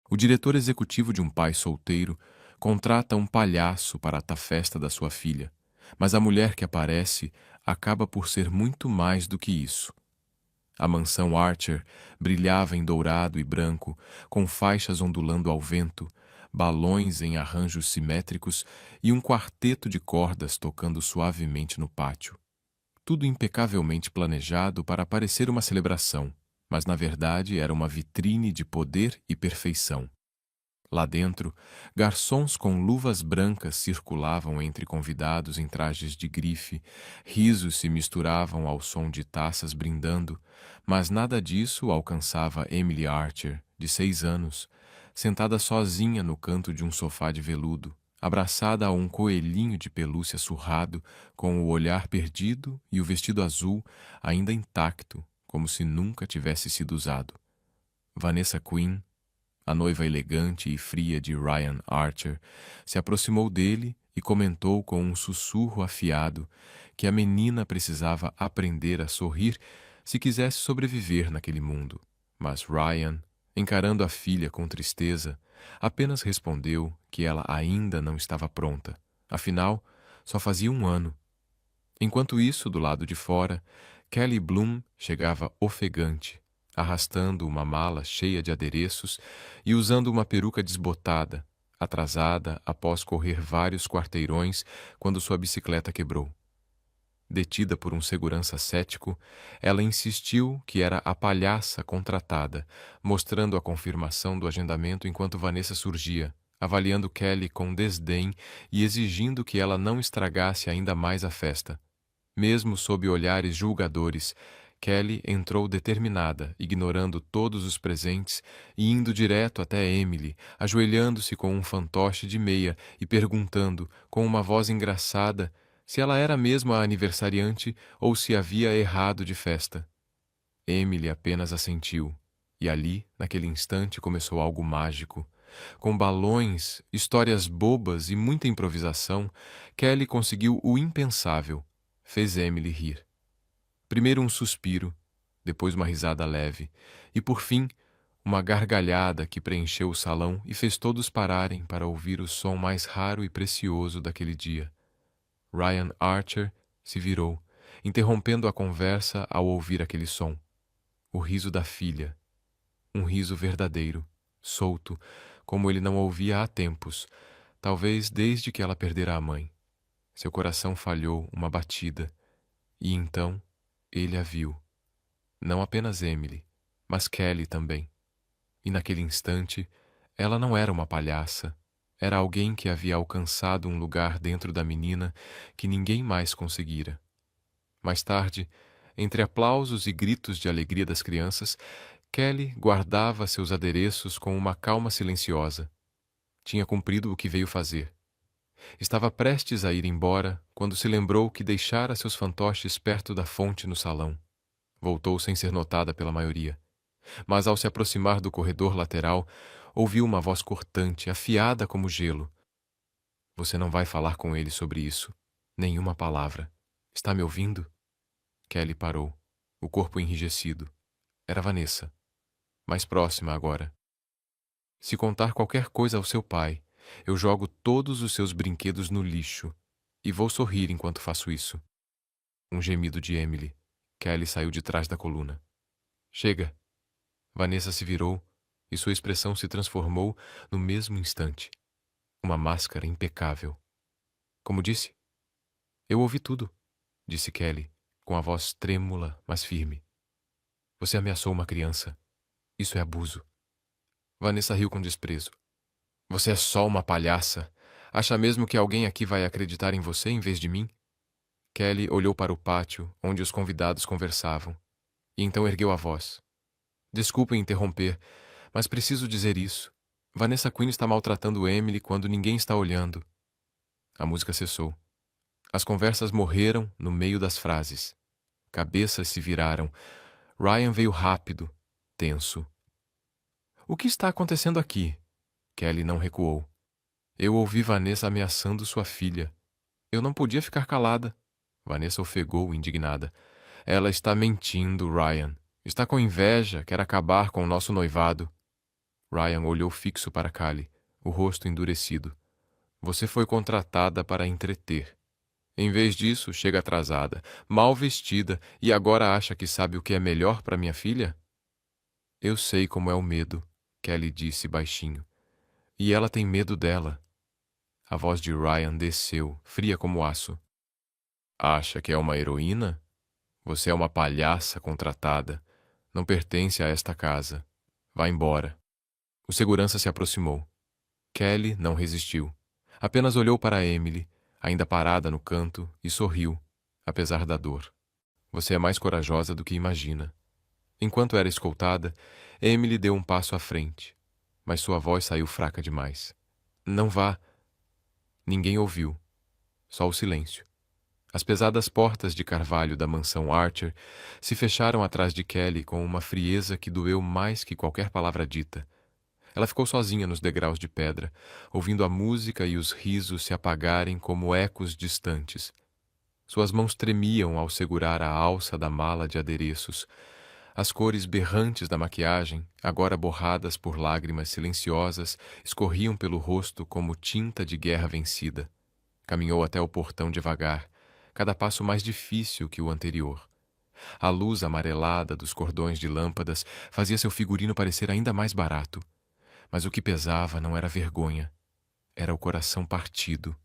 O diretor executivo de um pai solteiro contrata um palhaço para a festa da sua filha, mas a mulher que aparece acaba por ser muito mais do que isso. A mansão Archer brilhava em dourado e branco, com faixas ondulando ao vento, balões em arranjos simétricos e um quarteto de cordas tocando suavemente no pátio. Tudo impecavelmente planejado para parecer uma celebração, mas na verdade era uma vitrine de poder e perfeição. Lá dentro, garçons com luvas brancas circulavam entre convidados em trajes de grife, risos se misturavam ao som de taças brindando, mas nada disso alcançava Emily Archer, de 6 anos, sentada sozinha no canto de um sofá de veludo, abraçada a um coelhinho de pelúcia surrado, com o olhar perdido e o vestido azul ainda intacto, como se nunca tivesse sido usado. Vanessa Quinn, a noiva elegante e fria de Ryan Archer, se aproximou dele e comentou com um sussurro afiado que a menina precisava aprender a sorrir se quisesse sobreviver naquele mundo. Mas Ryan, encarando a filha com tristeza, apenas respondeu que ela ainda não estava pronta. Afinal, só fazia 1 ano. Enquanto isso, do lado de fora, Kelly Bloom chegava ofegante, arrastando uma mala cheia de adereços e usando uma peruca desbotada, atrasada após correr vários quarteirões quando sua bicicleta quebrou. Detida por um segurança cético, ela insistiu que era a palhaça contratada, mostrando a confirmação do agendamento enquanto Vanessa surgia, avaliando Kelly com desdém e exigindo que ela não estragasse ainda mais a festa. Mesmo sob olhares julgadores, Kelly entrou determinada, ignorando todos os presentes e indo direto até Emily, ajoelhando-se com um fantoche de meia e perguntando, com uma voz engraçada, se ela era mesmo a aniversariante ou se havia errado de festa. Emily apenas assentiu, e ali, naquele instante, começou algo mágico. Com balões, histórias bobas e muita improvisação, Kelly conseguiu o impensável. Fez Emily rir. Primeiro um suspiro, depois uma risada leve, e por fim, uma gargalhada que preencheu o salão e fez todos pararem para ouvir o som mais raro e precioso daquele dia. Ryan Archer se virou, interrompendo a conversa ao ouvir aquele som. O riso da filha. Um riso verdadeiro, solto, como ele não ouvia há tempos, talvez desde que ela perdera a mãe. Seu coração falhou uma batida, e então ele a viu. Não apenas Emily, mas Kelly também. E naquele instante, ela não era uma palhaça, era alguém que havia alcançado um lugar dentro da menina que ninguém mais conseguira. Mais tarde, entre aplausos e gritos de alegria das crianças, Kelly guardava seus adereços com uma calma silenciosa. Tinha cumprido o que veio fazer. Estava prestes a ir embora quando se lembrou que deixara seus fantoches perto da fonte no salão. Voltou sem ser notada pela maioria. Mas ao se aproximar do corredor lateral, ouviu uma voz cortante, afiada como gelo. Você não vai falar com ele sobre isso. Nenhuma palavra. Está me ouvindo? Kelly parou, o corpo enrijecido. Era Vanessa. Mais próxima agora. Se contar qualquer coisa ao seu pai, eu jogo todos os seus brinquedos no lixo e vou sorrir enquanto faço isso. Um gemido de Emily. Kelly saiu de trás da coluna. Chega! Vanessa se virou e sua expressão se transformou no mesmo instante. Uma máscara impecável. Como disse? Eu ouvi tudo, disse Kelly, com a voz trêmula, mas firme. Você ameaçou uma criança. Isso é abuso. Vanessa riu com desprezo. Você é só uma palhaça. Acha mesmo que alguém aqui vai acreditar em você em vez de mim? Kelly olhou para o pátio, onde os convidados conversavam, e então ergueu a voz. Desculpe interromper, mas preciso dizer isso. Vanessa Quinn está maltratando Emily quando ninguém está olhando. A música cessou. As conversas morreram no meio das frases. Cabeças se viraram. Ryan veio rápido, tenso. O que está acontecendo aqui? Kelly não recuou. Eu ouvi Vanessa ameaçando sua filha. Eu não podia ficar calada. Vanessa ofegou, indignada. Ela está mentindo, Ryan. Está com inveja, quer acabar com o nosso noivado. Ryan olhou fixo para Callie, o rosto endurecido. Você foi contratada para entreter. Em vez disso, chega atrasada, mal vestida e agora acha que sabe o que é melhor para minha filha? Eu sei como é o medo, Kelly disse baixinho. E ela tem medo dela. A voz de Ryan desceu, fria como aço. Acha que é uma heroína? Você é uma palhaça contratada. Não pertence a esta casa. Vá embora. O segurança se aproximou. Kelly não resistiu. Apenas olhou para Emily, ainda parada no canto, e sorriu, apesar da dor. Você é mais corajosa do que imagina. Enquanto era escoltada, Emily deu um passo à frente, mas sua voz saiu fraca demais. Não vá. Ninguém ouviu. Só o silêncio. As pesadas portas de carvalho da mansão Archer se fecharam atrás de Kelly com uma frieza que doeu mais que qualquer palavra dita. Ela ficou sozinha nos degraus de pedra, ouvindo a música e os risos se apagarem como ecos distantes. Suas mãos tremiam ao segurar a alça da mala de adereços. As cores berrantes da maquiagem, agora borradas por lágrimas silenciosas, escorriam pelo rosto como tinta de guerra vencida. Caminhou até o portão devagar, cada passo mais difícil que o anterior. A luz amarelada dos cordões de lâmpadas fazia seu figurino parecer ainda mais barato. Mas o que pesava não era vergonha, era o coração partido.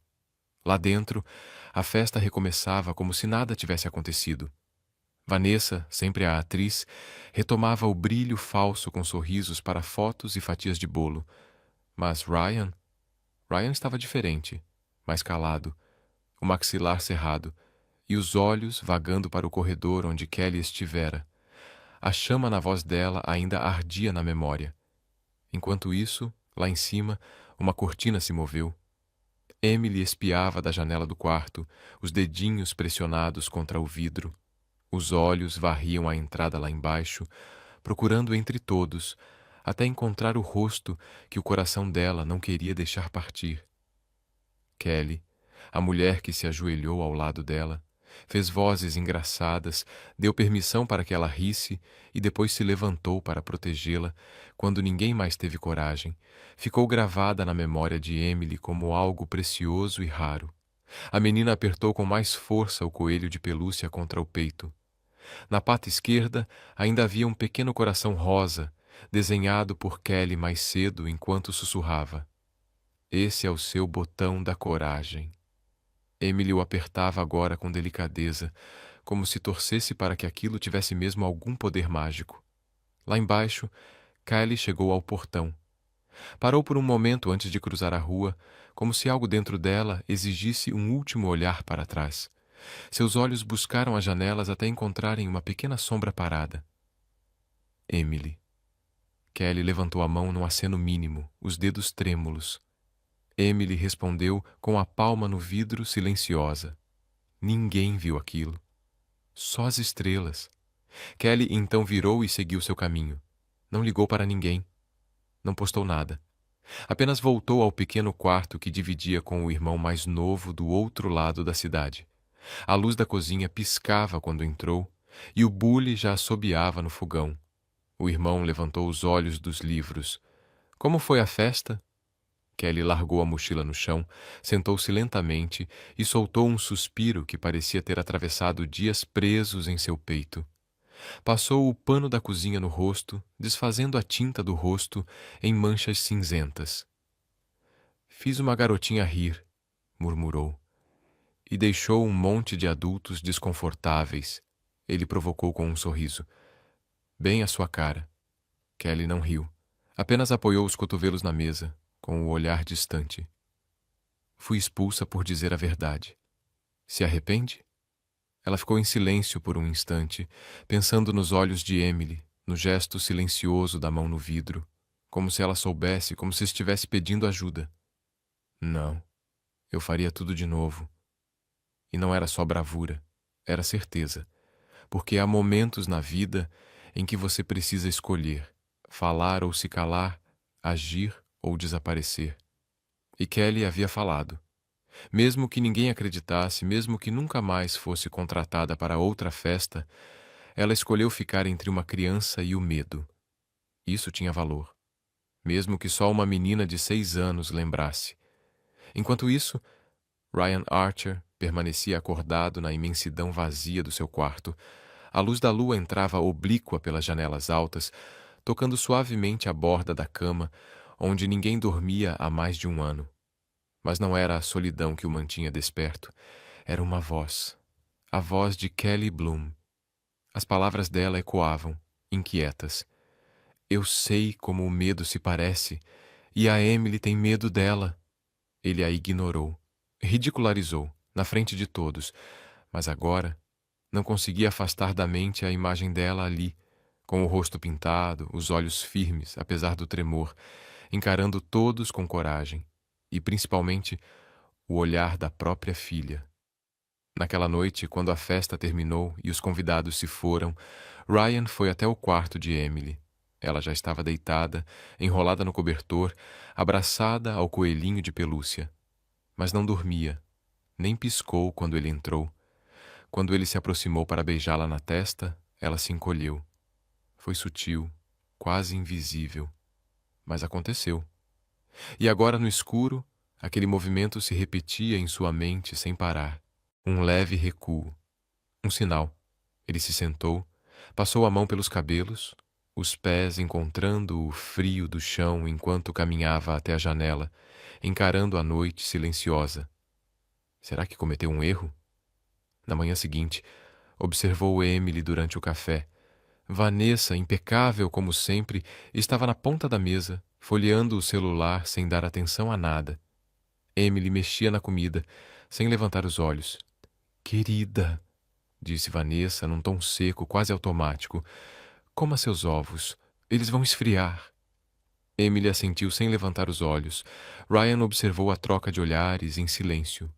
Lá dentro, a festa recomeçava como se nada tivesse acontecido. Vanessa, sempre a atriz, retomava o brilho falso com sorrisos para fotos e fatias de bolo. Mas Ryan estava diferente, mais calado, o maxilar cerrado, e os olhos vagando para o corredor onde Kelly estivera. A chama na voz dela ainda ardia na memória. Enquanto isso, lá em cima, uma cortina se moveu. Emily espiava da janela do quarto, os dedinhos pressionados contra o vidro. Os olhos varriam a entrada lá embaixo, procurando entre todos, até encontrar o rosto que o coração dela não queria deixar partir. Kelly, a mulher que se ajoelhou ao lado dela, fez vozes engraçadas, deu permissão para que ela risse e depois se levantou para protegê-la quando ninguém mais teve coragem. Ficou gravada na memória de Emily como algo precioso e raro. A menina apertou com mais força o coelho de pelúcia contra o peito. Na pata esquerda ainda havia um pequeno coração rosa, desenhado por Kelly mais cedo enquanto sussurrava. Esse é o seu botão da coragem. Emily o apertava agora com delicadeza, como se torcesse para que aquilo tivesse mesmo algum poder mágico. Lá embaixo, Kylie chegou ao portão. Parou por um momento antes de cruzar a rua, como se algo dentro dela exigisse um último olhar para trás. Seus olhos buscaram as janelas até encontrarem uma pequena sombra parada. Emily. Kelly levantou a mão num aceno mínimo, os dedos trêmulos. Emily respondeu com a palma no vidro, silenciosa. Ninguém viu aquilo. Só as estrelas. Kelly então virou e seguiu seu caminho. Não ligou para ninguém. Não postou nada. Apenas voltou ao pequeno quarto que dividia com o irmão mais novo do outro lado da cidade. A luz da cozinha piscava quando entrou, e o bule já assobiava no fogão. O irmão levantou os olhos dos livros. Como foi a festa? Kelly largou a mochila no chão, sentou-se lentamente e soltou um suspiro que parecia ter atravessado dias presos em seu peito. Passou o pano da cozinha no rosto, desfazendo a tinta do rosto em manchas cinzentas. Fiz uma garotinha rir, murmurou. E deixou um monte de adultos desconfortáveis. Ele provocou com um sorriso. Bem à sua cara. Kelly não riu. Apenas apoiou os cotovelos na mesa, com o olhar distante. Fui expulsa por dizer a verdade. Se arrepende? Ela ficou em silêncio por um instante, pensando nos olhos de Emily, no gesto silencioso da mão no vidro, como se ela soubesse, como se estivesse pedindo ajuda. Não. Eu faria tudo de novo. E não era só bravura, era certeza. Porque há momentos na vida em que você precisa escolher, falar ou se calar, agir ou desaparecer. E Kelly havia falado. Mesmo que ninguém acreditasse, mesmo que nunca mais fosse contratada para outra festa, ela escolheu ficar entre uma criança e o medo. Isso tinha valor. mesmo que só uma menina de 6 anos lembrasse. Enquanto isso, Ryan Archer permanecia acordado na imensidão vazia do seu quarto. A luz da lua entrava oblíqua pelas janelas altas, tocando suavemente a borda da cama, onde ninguém dormia há mais de 1 ano. Mas não era a solidão que o mantinha desperto. Era uma voz. A voz de Kelly Bloom. As palavras dela ecoavam, inquietas. Eu sei como o medo se parece, e a Emily tem medo dela. Ele a ignorou, ridicularizou, na frente de todos, mas agora não conseguia afastar da mente a imagem dela ali, com o rosto pintado, os olhos firmes, apesar do tremor, encarando todos com coragem, e principalmente o olhar da própria filha. Naquela noite, quando a festa terminou e os convidados se foram, Ryan foi até o quarto de Emily. Ela já estava deitada, enrolada no cobertor, abraçada ao coelhinho de pelúcia. Mas não dormia, nem piscou quando ele entrou. Quando ele se aproximou para beijá-la na testa, ela se encolheu. Foi sutil, quase invisível, mas aconteceu. E agora, no escuro, aquele movimento se repetia em sua mente sem parar. Um leve recuo. Um sinal. Ele se sentou, passou a mão pelos cabelos, os pés encontrando o frio do chão enquanto caminhava até a janela, encarando a noite silenciosa. Será que cometeu um erro? Na manhã seguinte, observou Emily durante o café. Vanessa, impecável como sempre, estava na ponta da mesa, folheando o celular sem dar atenção a nada. Emily mexia na comida, sem levantar os olhos. Querida, disse Vanessa num tom seco, quase automático, coma seus ovos. Eles vão esfriar. Emily assentiu sem levantar os olhos. Ryan observou a troca de olhares em silêncio.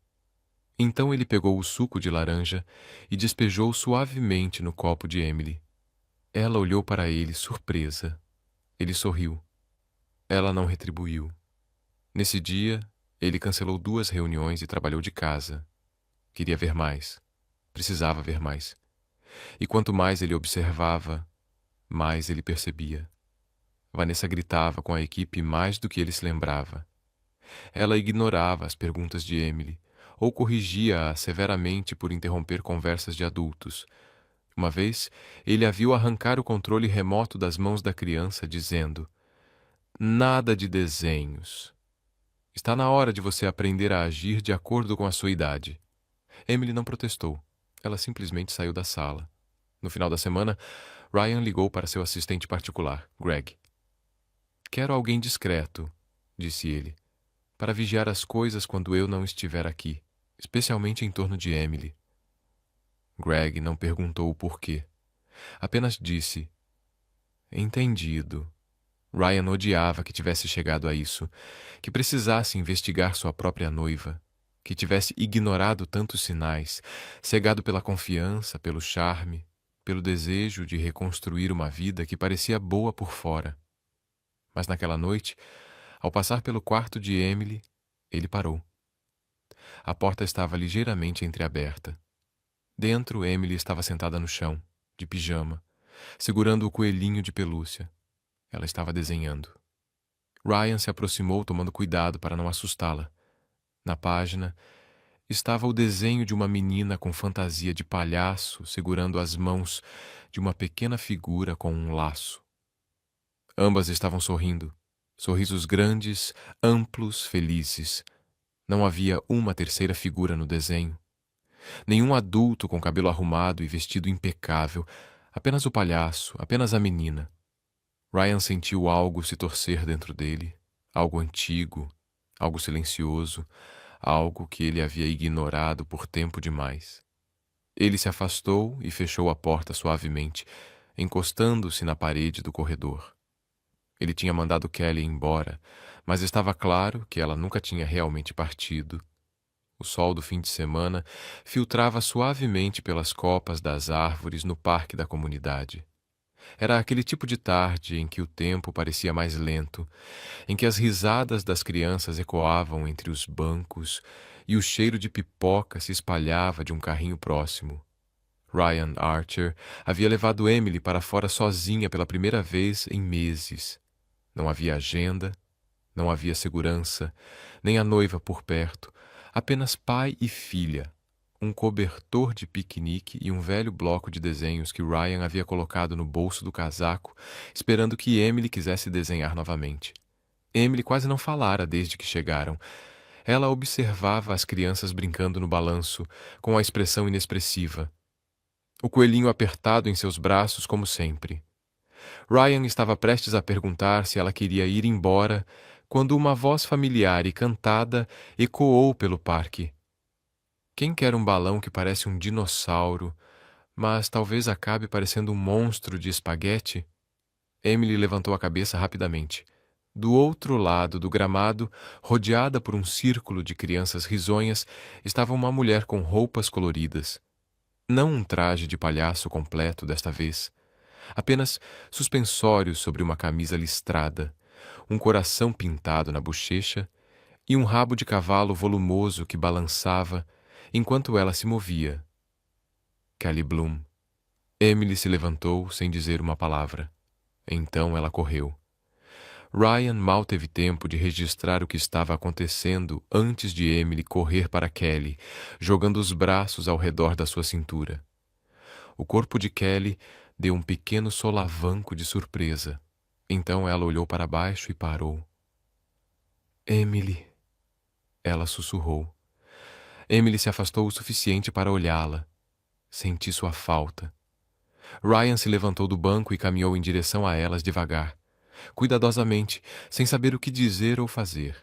Então ele pegou o suco de laranja e despejou suavemente no copo de Emily. Ela olhou para ele, surpresa. Ele sorriu. Ela não retribuiu. Nesse dia, ele cancelou 2 reuniões e trabalhou de casa. Queria ver mais. Precisava ver mais. E quanto mais ele observava, mais ele percebia. Vanessa gritava com a equipe mais do que ele se lembrava. Ela ignorava as perguntas de Emily, ou corrigia-a severamente por interromper conversas de adultos. Uma vez, ele a viu arrancar o controle remoto das mãos da criança, dizendo: "Nada de desenhos. Está na hora de você aprender a agir de acordo com a sua idade." Emily não protestou. Ela simplesmente saiu da sala. No final da semana, Ryan ligou para seu assistente particular, Greg. "Quero alguém discreto", disse ele, "para vigiar as coisas quando eu não estiver aqui, especialmente em torno de Emily." Greg não perguntou o porquê. Apenas disse: "Entendido." Ryan odiava que tivesse chegado a isso, que precisasse investigar sua própria noiva, que tivesse ignorado tantos sinais, cegado pela confiança, pelo charme, pelo desejo de reconstruir uma vida que parecia boa por fora. Mas naquela noite, ao passar pelo quarto de Emily, ele parou. A porta estava ligeiramente entreaberta. Dentro, Emily estava sentada no chão, de pijama, segurando o coelhinho de pelúcia. Ela estava desenhando. Ryan se aproximou, tomando cuidado para não assustá-la. Na página, estava o desenho de uma menina com fantasia de palhaço segurando as mãos de uma pequena figura com um laço. Ambas estavam sorrindo, sorrisos grandes, amplos, felizes. Não havia uma terceira figura no desenho. Nenhum adulto com cabelo arrumado e vestido impecável, apenas o palhaço, apenas a menina. Ryan sentiu algo se torcer dentro dele, algo antigo, algo silencioso, algo que ele havia ignorado por tempo demais. Ele se afastou e fechou a porta suavemente, encostando-se na parede do corredor. Ele tinha mandado Kelly embora, mas estava claro que ela nunca tinha realmente partido. O sol do fim de semana filtrava suavemente pelas copas das árvores no parque da comunidade. Era aquele tipo de tarde em que o tempo parecia mais lento, em que as risadas das crianças ecoavam entre os bancos e o cheiro de pipoca se espalhava de um carrinho próximo. Ryan Archer havia levado Emily para fora sozinha pela primeira vez em meses. Não havia agenda, não havia segurança, nem a noiva por perto, apenas pai e filha, um cobertor de piquenique e um velho bloco de desenhos que Ryan havia colocado no bolso do casaco, esperando que Emily quisesse desenhar novamente. Emily quase não falara desde que chegaram. Ela observava as crianças brincando no balanço, com a expressão inexpressiva. O coelhinho apertado em seus braços, como sempre. Ryan estava prestes a perguntar se ela queria ir embora, quando uma voz familiar e cantada ecoou pelo parque. Quem quer um balão que parece um dinossauro, mas talvez acabe parecendo um monstro de espaguete? Emily levantou a cabeça rapidamente. Do outro lado do gramado, rodeada por um círculo de crianças risonhas, estava uma mulher com roupas coloridas. Não um traje de palhaço completo desta vez. Apenas suspensórios sobre uma camisa listrada, um coração pintado na bochecha e um rabo de cavalo volumoso que balançava enquanto ela se movia. Kelly Bloom. Emily se levantou sem dizer uma palavra. Então ela correu. Ryan mal teve tempo de registrar o que estava acontecendo antes de Emily correr para Kelly, jogando os braços ao redor da sua cintura. O corpo de Kelly deu um pequeno solavanco de surpresa. Então ela olhou para baixo e parou. Emily, ela sussurrou. Emily se afastou o suficiente para olhá-la. Senti sua falta. Ryan se levantou do banco e caminhou em direção a elas devagar, cuidadosamente, sem saber o que dizer ou fazer.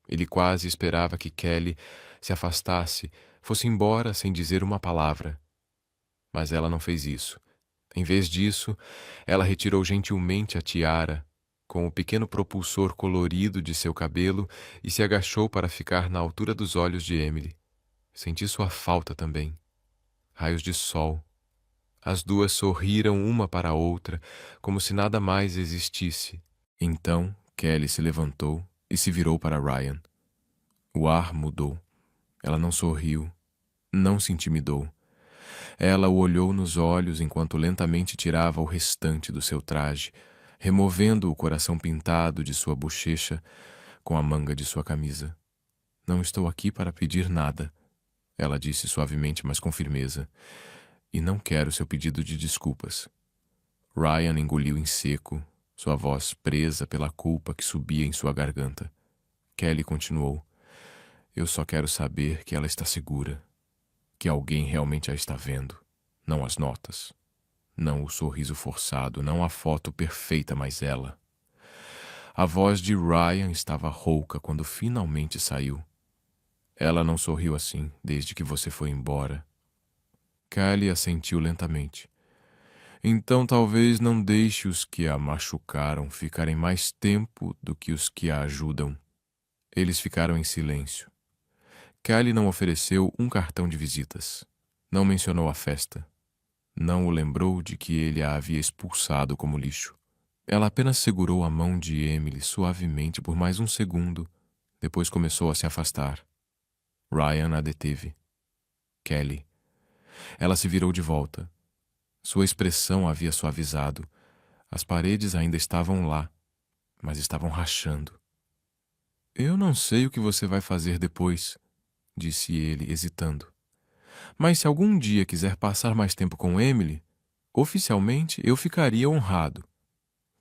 Ele quase esperava que Kelly se afastasse, fosse embora sem dizer uma palavra. Mas ela não fez isso. Em vez disso, ela retirou gentilmente a tiara, com o pequeno propulsor colorido de seu cabelo, e se agachou para ficar na altura dos olhos de Emily. Senti sua falta também. Raios de sol. As duas sorriram uma para a outra, como se nada mais existisse. Então, Kelly se levantou e se virou para Ryan. O ar mudou. Ela não sorriu, não se intimidou. Ela o olhou nos olhos enquanto lentamente tirava o restante do seu traje, removendo o coração pintado de sua bochecha com a manga de sua camisa. Não estou aqui para pedir nada, ela disse suavemente, mas com firmeza. E não quero seu pedido de desculpas. Ryan engoliu em seco, sua voz presa pela culpa que subia em sua garganta. Kelly continuou. Eu só quero saber que ela está segura, que alguém realmente a está vendo, não as notas, não o sorriso forçado, não a foto perfeita, mas ela. A voz de Ryan estava rouca quando finalmente saiu. Ela não sorriu assim desde que você foi embora. Kelly assentiu lentamente. Então talvez não deixe os que a machucaram ficarem mais tempo do que os que a ajudam. Eles ficaram em silêncio. Kelly não ofereceu um cartão de visitas. Não mencionou a festa. Não o lembrou de que ele a havia expulsado como lixo. Ela apenas segurou a mão de Emily suavemente por mais um segundo, depois começou a se afastar. Ryan a deteve. Kelly. Ela se virou de volta. Sua expressão havia suavizado. As paredes ainda estavam lá, mas estavam rachando. Eu não sei o que você vai fazer depois, disse ele, hesitando. Mas se algum dia quiser passar mais tempo com Emily, oficialmente eu ficaria honrado.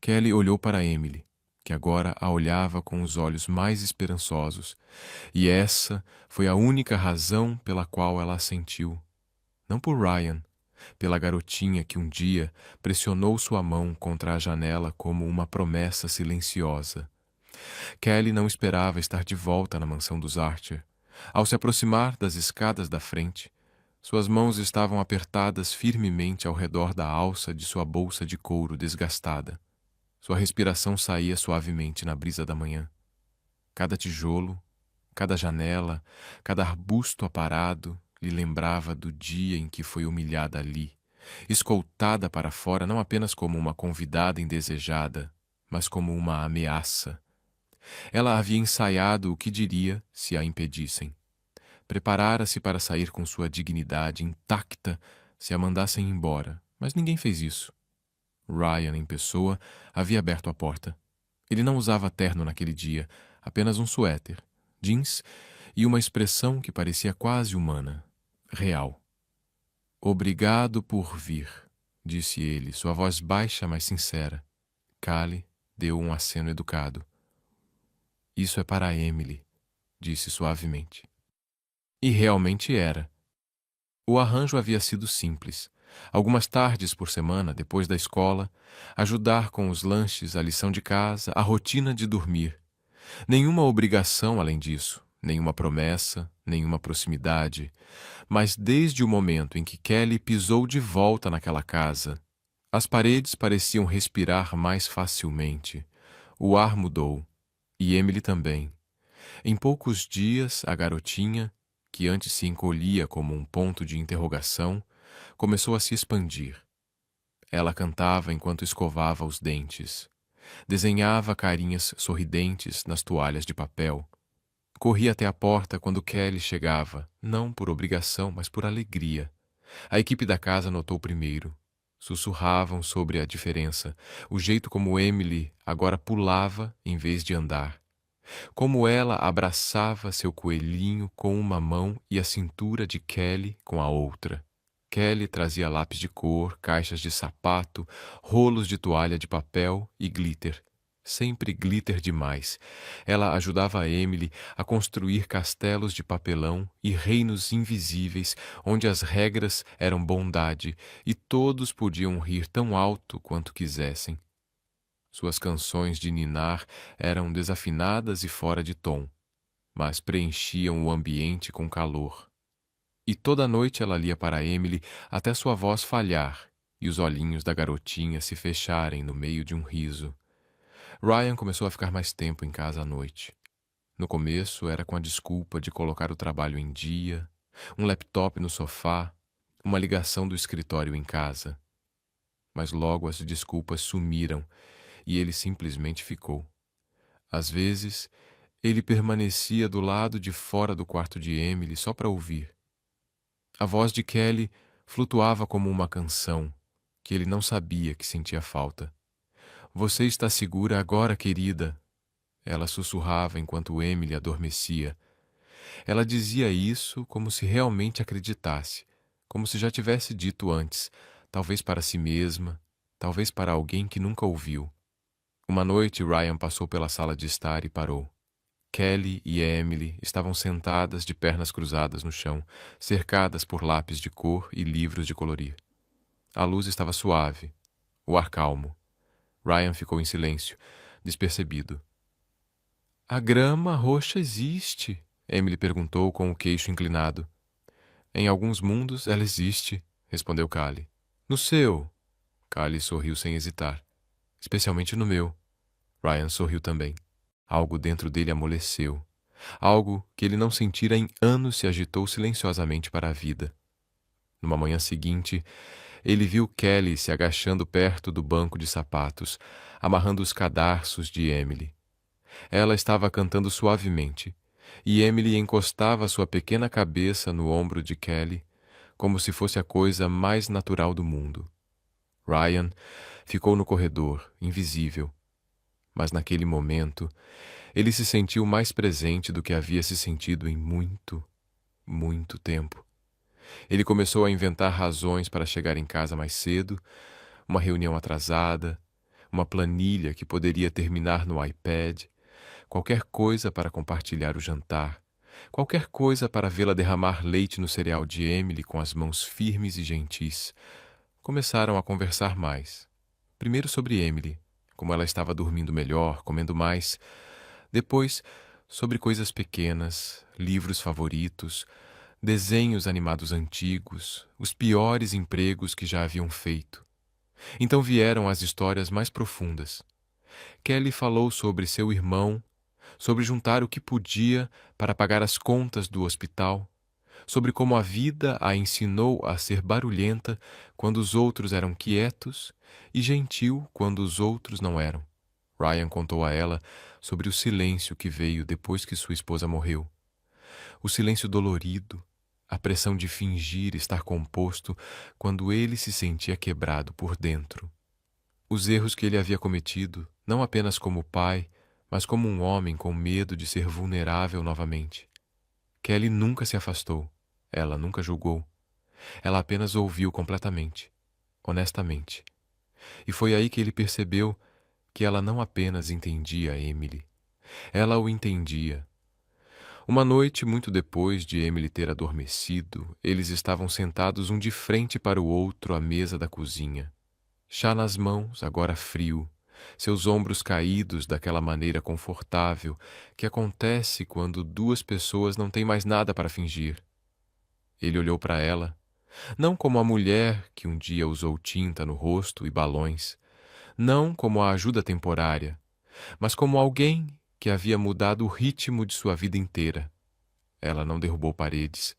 Kelly olhou para Emily, que agora a olhava com os olhos mais esperançosos, e essa foi a única razão pela qual ela assentiu. Não por Ryan, pela garotinha que um dia pressionou sua mão contra a janela como uma promessa silenciosa. Kelly não esperava estar de volta na mansão dos Archer. Ao se aproximar das escadas da frente, suas mãos estavam apertadas firmemente ao redor da alça de sua bolsa de couro desgastada. Sua respiração saía suavemente na brisa da manhã. Cada tijolo, cada janela, cada arbusto aparado lhe lembrava do dia em que foi humilhada ali, escoltada para fora não apenas como uma convidada indesejada, mas como uma ameaça. Ela havia ensaiado o que diria se a impedissem. Preparara-se para sair com sua dignidade intacta se a mandassem embora, mas ninguém fez isso. Ryan, em pessoa, havia aberto a porta. Ele não usava terno naquele dia, apenas um suéter, jeans e uma expressão que parecia quase humana, real. Obrigado por vir, disse ele, sua voz baixa, mas sincera. Callie deu um aceno educado. Isso é para Emily, disse suavemente. E realmente era. O arranjo havia sido simples. Algumas tardes por semana, depois da escola, ajudar com os lanches, a lição de casa, a rotina de dormir. Nenhuma obrigação além disso, nenhuma promessa, nenhuma proximidade. Mas desde o momento em que Kelly pisou de volta naquela casa, as paredes pareciam respirar mais facilmente. O ar mudou. E Emily também. Em poucos dias, a garotinha, que antes se encolhia como um ponto de interrogação, começou a se expandir. Ela cantava enquanto escovava os dentes. Desenhava carinhas sorridentes nas toalhas de papel. Corria até a porta quando Kelly chegava, não por obrigação, mas por alegria. A equipe da casa notou primeiro. Sussurravam sobre a diferença, o jeito como Emily agora pulava em vez de andar. Como ela abraçava seu coelhinho com uma mão e a cintura de Kelly com a outra. Kelly trazia lápis de cor, caixas de sapato, rolos de toalha de papel e glitter. Sempre glitter demais. Ela ajudava a Emily a construir castelos de papelão e reinos invisíveis onde as regras eram bondade e todos podiam rir tão alto quanto quisessem. Suas canções de ninar eram desafinadas e fora de tom, mas preenchiam o ambiente com calor. E toda noite ela lia para Emily até sua voz falhar e os olhinhos da garotinha se fecharem no meio de um riso. Ryan começou a ficar mais tempo em casa à noite. No começo era com a desculpa de colocar o trabalho em dia, um laptop no sofá, uma ligação do escritório em casa. Mas logo as desculpas sumiram e ele simplesmente ficou. Às vezes, ele permanecia do lado de fora do quarto de Emily só para ouvir. A voz de Kelly flutuava como uma canção, que ele não sabia que sentia falta. Você está segura agora, querida? Ela sussurrava enquanto Emily adormecia. Ela dizia isso como se realmente acreditasse, como se já tivesse dito antes, talvez para si mesma, talvez para alguém que nunca ouviu. Uma noite, Ryan passou pela sala de estar e parou. Kelly e Emily estavam sentadas de pernas cruzadas no chão, cercadas por lápis de cor e livros de colorir. A luz estava suave, o ar calmo. Ryan ficou em silêncio, despercebido. A grama roxa existe, Emily perguntou com o queixo inclinado. Em alguns mundos ela existe, respondeu Callie. No seu? Callie sorriu sem hesitar. Especialmente no meu. Ryan sorriu também. Algo dentro dele amoleceu. Algo que ele não sentira em anos se agitou silenciosamente para a vida. Numa manhã seguinte, ele viu Kelly se agachando perto do banco de sapatos, amarrando os cadarços de Emily. Ela estava cantando suavemente, e Emily encostava sua pequena cabeça no ombro de Kelly, como se fosse a coisa mais natural do mundo. Ryan ficou no corredor, invisível. Mas naquele momento, ele se sentiu mais presente do que havia se sentido em muito, muito tempo. Ele começou a inventar razões para chegar em casa mais cedo, uma reunião atrasada, uma planilha que poderia terminar no iPad, qualquer coisa para compartilhar o jantar, qualquer coisa para vê-la derramar leite no cereal de Emily com as mãos firmes e gentis. Começaram a conversar mais. Primeiro sobre Emily, como ela estava dormindo melhor, comendo mais. Depois, sobre coisas pequenas, livros favoritos, desenhos animados antigos, os piores empregos que já haviam feito. Então vieram as histórias mais profundas. Kelly falou sobre seu irmão, sobre juntar o que podia para pagar as contas do hospital, sobre como a vida a ensinou a ser barulhenta quando os outros eram quietos e gentil quando os outros não eram. Ryan contou a ela sobre o silêncio que veio depois que sua esposa morreu. O silêncio dolorido, a pressão de fingir estar composto quando ele se sentia quebrado por dentro. Os erros que ele havia cometido, não apenas como pai, mas como um homem com medo de ser vulnerável novamente. Kelly nunca se afastou. Ela nunca julgou. Ela apenas ouviu completamente, honestamente. E foi aí que ele percebeu que ela não apenas entendia Emily. Ela o entendia. Uma noite, muito depois de Emily ter adormecido, eles estavam sentados um de frente para o outro à mesa da cozinha. Chá nas mãos, agora frio, seus ombros caídos daquela maneira confortável que acontece quando duas pessoas não têm mais nada para fingir. Ele olhou para ela, não como a mulher que um dia usou tinta no rosto e balões, não como a ajuda temporária, mas como alguém que havia mudado o ritmo de sua vida inteira. Ela não derrubou paredes.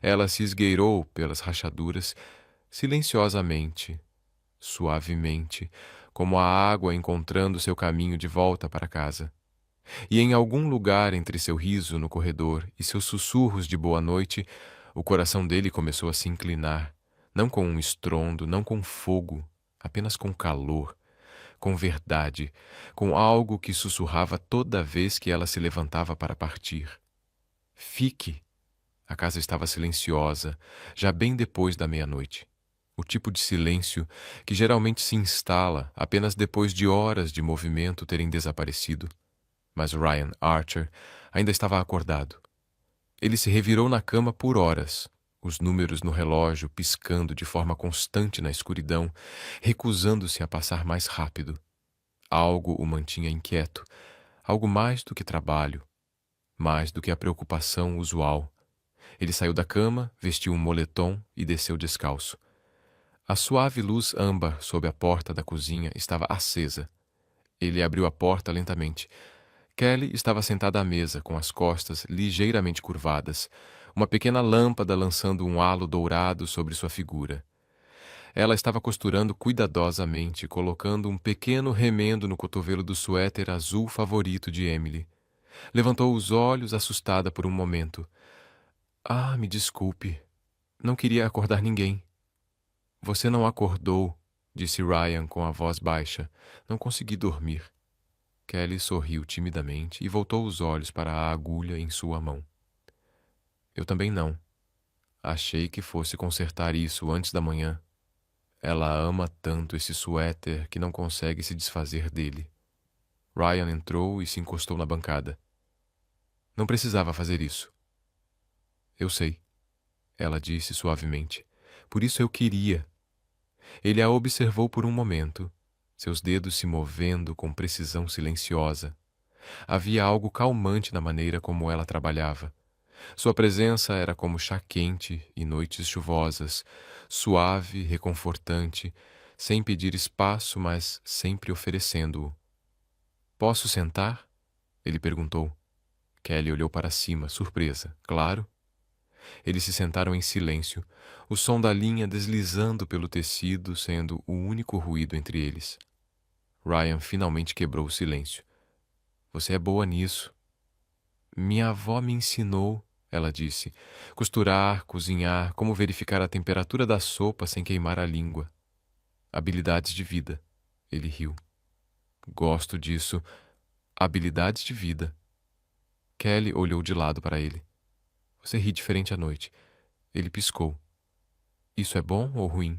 Ela se esgueirou pelas rachaduras, silenciosamente, suavemente, como a água encontrando seu caminho de volta para casa. E em algum lugar entre seu riso no corredor e seus sussurros de boa noite, o coração dele começou a se inclinar, não com um estrondo, não com fogo, apenas com calor, com verdade, com algo que sussurrava toda vez que ela se levantava para partir. Fique! A casa estava silenciosa, já bem depois da meia-noite. O tipo de silêncio que geralmente se instala apenas depois de horas de movimento terem desaparecido. Mas Ryan Archer ainda estava acordado. Ele se revirou na cama por horas, os números no relógio piscando de forma constante na escuridão, recusando-se a passar mais rápido. Algo o mantinha inquieto, algo mais do que trabalho, mais do que a preocupação usual. Ele saiu da cama, vestiu um moletom e desceu descalço. A suave luz âmbar sob a porta da cozinha estava acesa. Ele abriu a porta lentamente. Kelly estava sentada à mesa, com as costas ligeiramente curvadas, uma pequena lâmpada lançando um halo dourado sobre sua figura. Ela estava costurando cuidadosamente, colocando um pequeno remendo no cotovelo do suéter azul favorito de Emily. Levantou os olhos, assustada por um momento. Ah, me desculpe. Não queria acordar ninguém. Você não acordou, disse Ryan com a voz baixa. Não consegui dormir. Kelly sorriu timidamente e voltou os olhos para a agulha em sua mão. Eu também não. Achei que fosse consertar isso antes da manhã. Ela ama tanto esse suéter que não consegue se desfazer dele. Ryan entrou e se encostou na bancada. Não precisava fazer isso. Eu sei, ela disse suavemente. Por isso eu queria. Ele a observou por um momento, seus dedos se movendo com precisão silenciosa. Havia algo calmante na maneira como ela trabalhava. Sua presença era como chá quente e noites chuvosas, suave, reconfortante, sem pedir espaço, mas sempre oferecendo-o. Posso sentar? Ele perguntou. Kelly olhou para cima, surpresa. Claro. Eles se sentaram em silêncio, o som da linha deslizando pelo tecido sendo o único ruído entre eles. Ryan finalmente quebrou o silêncio. Você é boa nisso. Minha avó me ensinou, ela disse, costurar, cozinhar, como verificar a temperatura da sopa sem queimar a língua. Habilidades de vida. Ele riu. Gosto disso. Habilidades de vida. Kelly olhou de lado para ele. Você ri diferente à noite. Ele piscou. Isso é bom ou ruim?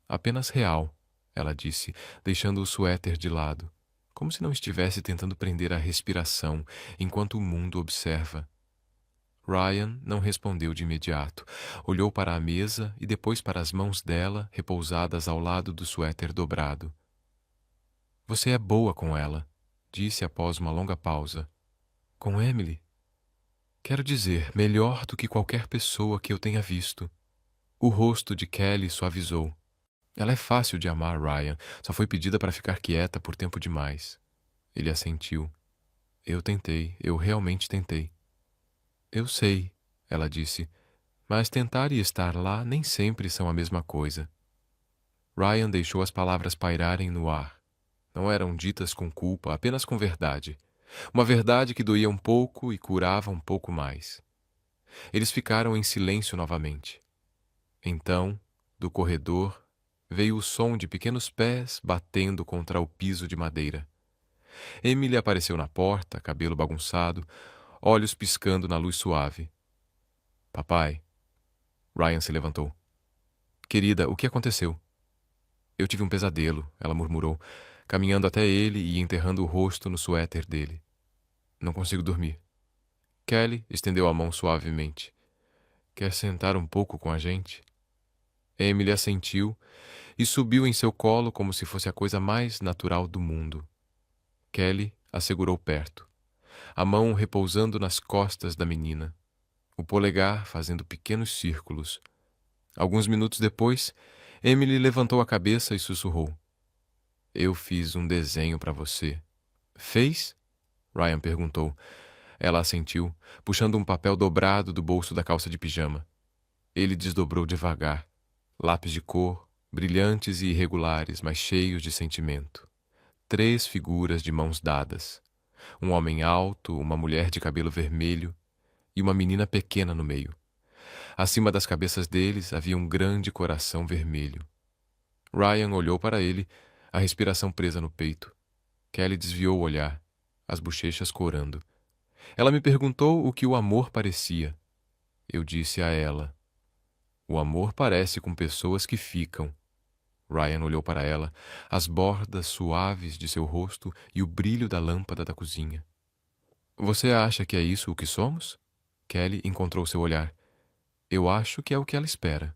Apenas real, ela disse, deixando o suéter de lado, como se não estivesse tentando prender a respiração enquanto o mundo observa. Ryan não respondeu de imediato. Olhou para a mesa e depois para as mãos dela, repousadas ao lado do suéter dobrado. Você é boa com ela, disse após uma longa pausa. Com Emily? Quero dizer, melhor do que qualquer pessoa que eu tenha visto. O rosto de Kelly suavizou. Ela é fácil de amar, Ryan. Só foi pedida para ficar quieta por tempo demais. Ele assentiu. Eu tentei, eu realmente tentei. Eu sei, ela disse, mas tentar e estar lá nem sempre são a mesma coisa. Ryan deixou as palavras pairarem no ar. Não eram ditas com culpa, apenas com verdade. Uma verdade que doía um pouco e curava um pouco mais. Eles ficaram em silêncio novamente. Então, do corredor, veio o som de pequenos pés batendo contra o piso de madeira. Emily apareceu na porta, cabelo bagunçado, olhos piscando na luz suave. Papai. Ryan se levantou. Querida, o que aconteceu? Eu tive um pesadelo, ela murmurou, caminhando até ele e enterrando o rosto no suéter dele. Não consigo dormir. Kelly estendeu a mão suavemente. Quer sentar um pouco com a gente? Emily assentiu e subiu em seu colo como se fosse a coisa mais natural do mundo. Kelly a segurou perto, a mão repousando nas costas da menina, o polegar fazendo pequenos círculos. Alguns minutos depois, Emily levantou a cabeça e sussurrou. Eu fiz um desenho para você. Fez? Ryan perguntou. Ela assentiu, puxando um papel dobrado do bolso da calça de pijama. Ele desdobrou devagar. Lápis de cor, brilhantes e irregulares, mas cheios de sentimento. 3 figuras de mãos dadas. Um homem alto, uma mulher de cabelo vermelho e uma menina pequena no meio. Acima das cabeças deles havia um grande coração vermelho. Ryan olhou para ele, a respiração presa no peito. Kelly desviou o olhar, as bochechas corando. Ela me perguntou o que o amor parecia. Eu disse a ela. O amor parece com pessoas que ficam. Ryan olhou para ela, as bordas suaves de seu rosto e o brilho da lâmpada da cozinha. Você acha que é isso o que somos? Kelly encontrou seu olhar. Eu acho que é o que ela espera.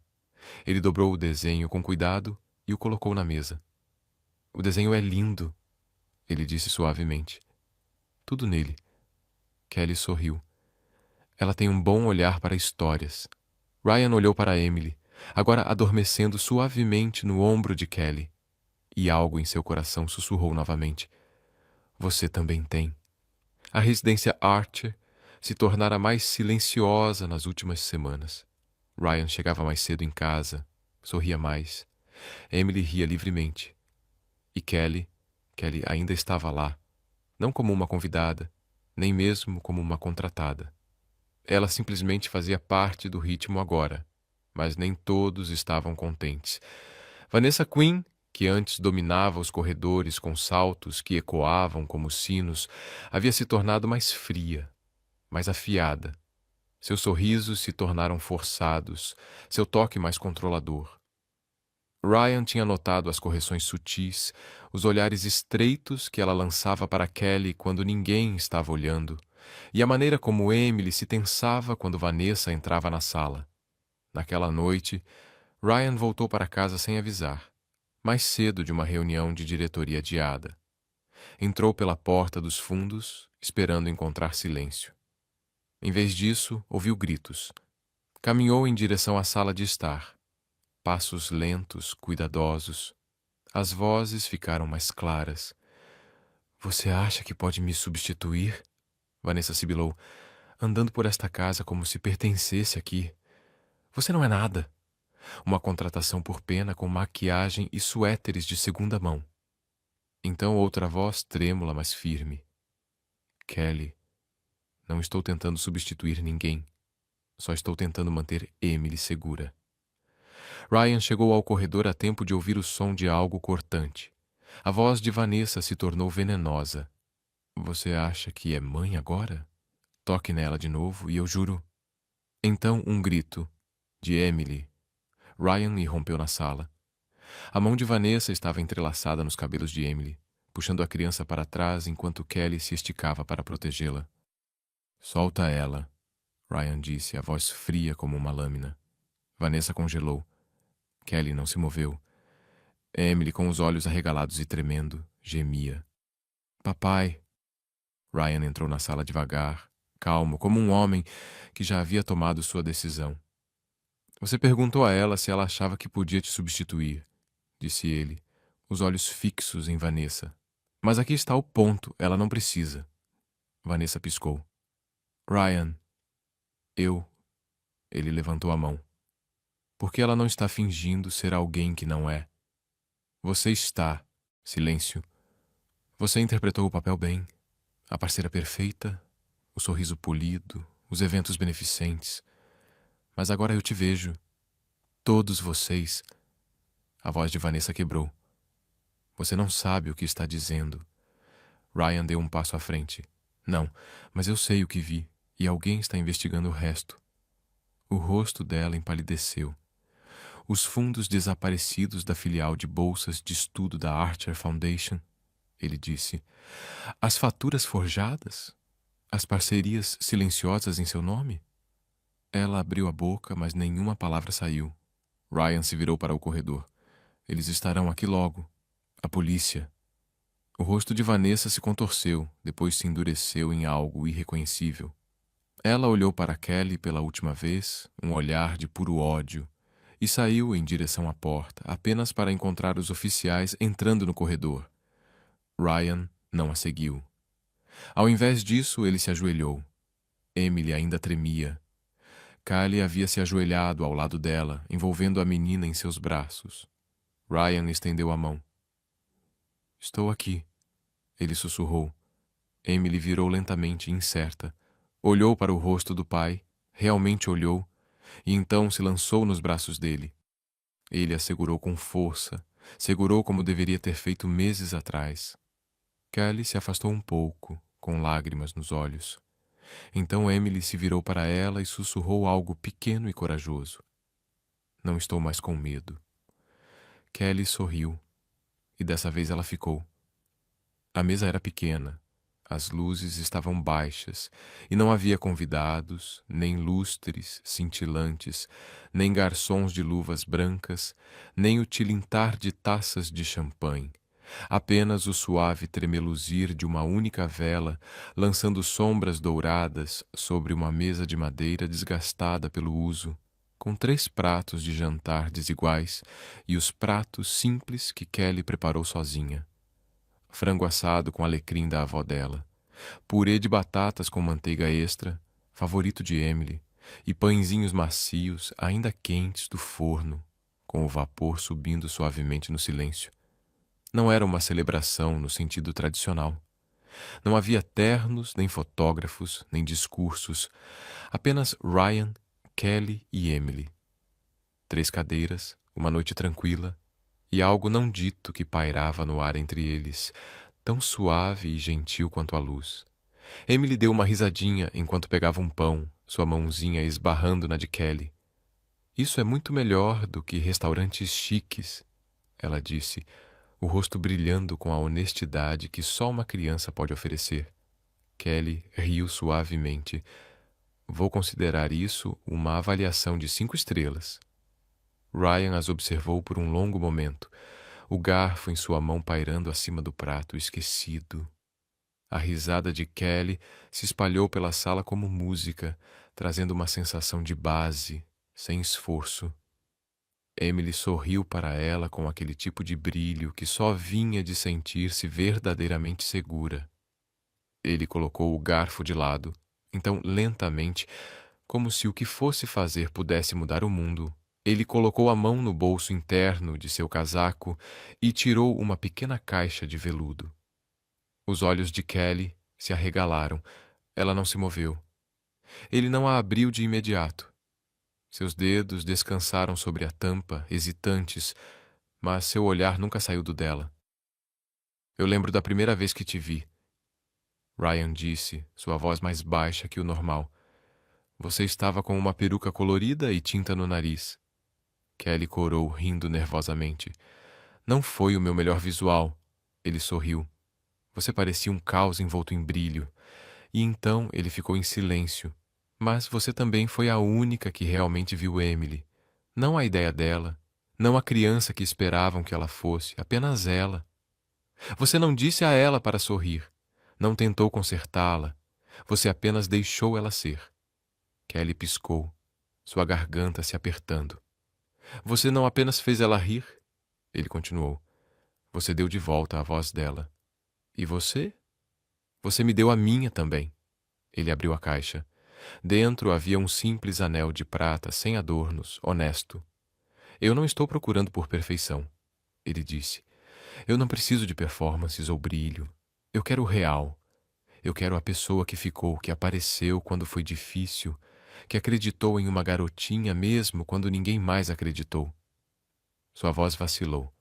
Ele dobrou o desenho com cuidado e o colocou na mesa. O desenho é lindo, ele disse suavemente. Tudo nele. Kelly sorriu. Ela tem um bom olhar para histórias. Ryan olhou para Emily, agora adormecendo suavemente no ombro de Kelly. E algo em seu coração sussurrou novamente. Você também tem. A residência Archer se tornara mais silenciosa nas últimas semanas. Ryan chegava mais cedo em casa, sorria mais. Emily ria livremente. E Kelly ainda estava lá, não como uma convidada, nem mesmo como uma contratada. Ela simplesmente fazia parte do ritmo agora, mas nem todos estavam contentes. Vanessa Quinn, que antes dominava os corredores com saltos que ecoavam como sinos, havia se tornado mais fria, mais afiada. Seus sorrisos se tornaram forçados, seu toque mais controlador. Ryan tinha notado as correções sutis, os olhares estreitos que ela lançava para Kelly quando ninguém estava olhando, e a maneira como Emily se tensava quando Vanessa entrava na sala. Naquela noite, Ryan voltou para casa sem avisar, mais cedo de uma reunião de diretoria adiada. Entrou pela porta dos fundos, esperando encontrar silêncio. Em vez disso, ouviu gritos. Caminhou em direção à sala de estar. Passos lentos, cuidadosos. As vozes ficaram mais claras. Você acha que pode me substituir? Vanessa sibilou, andando por esta casa como se pertencesse aqui. Você não é nada. Uma contratação por pena com maquiagem e suéteres de segunda mão. Então outra voz trêmula, mas firme. Kelly, não estou tentando substituir ninguém. Só estou tentando manter Emily segura. Ryan chegou ao corredor a tempo de ouvir o som de algo cortante. A voz de Vanessa se tornou venenosa. Você acha que é mãe agora? Toque nela de novo e eu juro. Então um grito. De Emily. Ryan irrompeu na sala. A mão de Vanessa estava entrelaçada nos cabelos de Emily, puxando a criança para trás enquanto Kelly se esticava para protegê-la. Solta ela, Ryan disse, a voz fria como uma lâmina. Vanessa congelou. Kelly não se moveu. Emily, com os olhos arregalados e tremendo, gemia. Papai. Ryan entrou na sala devagar, calmo, como um homem que já havia tomado sua decisão. Você perguntou a ela se ela achava que podia te substituir, disse ele, os olhos fixos em Vanessa. Mas aqui está o ponto, ela não precisa. Vanessa piscou. Ryan, eu... Ele levantou a mão. Porque ela não está fingindo ser alguém que não é. Você está... Silêncio. Você interpretou o papel bem. A parceira perfeita, o sorriso polido, os eventos beneficentes. Mas agora eu te vejo. Todos vocês. A voz de Vanessa quebrou. Você não sabe o que está dizendo. Ryan deu um passo à frente. Não, mas eu sei o que vi, e alguém está investigando o resto. O rosto dela empalideceu. Os fundos desaparecidos da filial de bolsas de estudo da Archer Foundation, ele disse. As faturas forjadas? As parcerias silenciosas em seu nome? Ela abriu a boca, mas nenhuma palavra saiu. Ryan se virou para o corredor. Eles estarão aqui logo. A polícia. O rosto de Vanessa se contorceu, depois se endureceu em algo irreconhecível. Ela olhou para Kelly pela última vez, um olhar de puro ódio, e saiu em direção à porta, apenas para encontrar os oficiais entrando no corredor. Ryan não a seguiu. Ao invés disso, ele se ajoelhou. Emily ainda tremia. Kelly havia se ajoelhado ao lado dela, envolvendo a menina em seus braços. Ryan estendeu a mão. Estou aqui, ele sussurrou. Emily virou lentamente, incerta. Olhou para o rosto do pai, realmente olhou, e então se lançou nos braços dele. Ele a segurou com força, segurou como deveria ter feito meses atrás. Kelly se afastou um pouco, com lágrimas nos olhos. Então Emily se virou para ela e sussurrou algo pequeno e corajoso. Não estou mais com medo. Kelly sorriu, e dessa vez ela ficou. A mesa era pequena, as luzes estavam baixas, e não havia convidados, nem lustres cintilantes, nem garçons de luvas brancas, nem o tilintar de taças de champanhe. Apenas o suave tremeluzir de uma única vela, lançando sombras douradas sobre uma mesa de madeira desgastada pelo uso, com 3 pratos de jantar desiguais e os pratos simples que Kelly preparou sozinha. Frango assado com alecrim da avó dela, purê de batatas com manteiga extra, favorito de Emily, e pãezinhos macios, ainda quentes do forno, com o vapor subindo suavemente no silêncio. Não era uma celebração no sentido tradicional. Não havia ternos, nem fotógrafos, nem discursos. Apenas Ryan, Kelly e Emily. 3 cadeiras, uma noite tranquila, e algo não dito que pairava no ar entre eles, tão suave e gentil quanto a luz. Emily deu uma risadinha enquanto pegava um pão, sua mãozinha esbarrando na de Kelly. Isso é muito melhor do que restaurantes chiques, ela disse, o rosto brilhando com a honestidade que só uma criança pode oferecer. Kelly riu suavemente. Vou considerar isso uma avaliação de 5 estrelas. Ryan as observou por um longo momento, o garfo em sua mão pairando acima do prato, esquecido. A risada de Kelly se espalhou pela sala como música, trazendo uma sensação de base, sem esforço. Emily sorriu para ela com aquele tipo de brilho que só vinha de sentir-se verdadeiramente segura. Ele colocou o garfo de lado, então lentamente, como se o que fosse fazer pudesse mudar o mundo, ele colocou a mão no bolso interno de seu casaco e tirou uma pequena caixa de veludo. Os olhos de Kelly se arregalaram. Ela não se moveu. Ele não a abriu de imediato. Seus dedos descansaram sobre a tampa, hesitantes, mas seu olhar nunca saiu do dela. Eu lembro da primeira vez que te vi. Ryan disse, sua voz mais baixa que o normal. Você estava com uma peruca colorida e tinta no nariz. Kelly corou, rindo nervosamente. Não foi o meu melhor visual. Ele sorriu. Você parecia um caos envolto em brilho. E então ele ficou em silêncio. Mas você também foi a única que realmente viu Emily. Não a ideia dela, não a criança que esperavam que ela fosse, apenas ela. Você não disse a ela para sorrir, não tentou consertá-la, você apenas deixou ela ser. Kelly piscou, sua garganta se apertando. Você não apenas fez ela rir, ele continuou. Você deu de volta a voz dela. E você? Você me deu a minha também. Ele abriu a caixa. Dentro havia um simples anel de prata sem adornos, honesto. Eu não estou procurando por perfeição, ele disse. Eu não preciso de performances ou brilho. Eu quero o real. Eu quero a pessoa que ficou, que apareceu quando foi difícil, que acreditou em uma garotinha mesmo quando ninguém mais acreditou. Sua voz vacilou.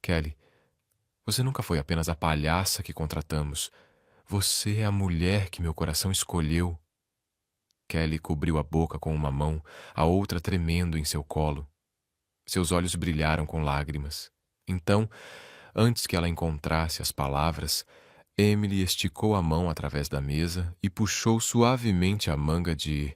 Kelly, você nunca foi apenas a palhaça que contratamos. Você é a mulher que meu coração escolheu. Kelly cobriu a boca com uma mão, a outra tremendo em seu colo. Seus olhos brilharam com lágrimas. Então, antes que ela encontrasse as palavras, Emily esticou a mão através da mesa e puxou suavemente a manga de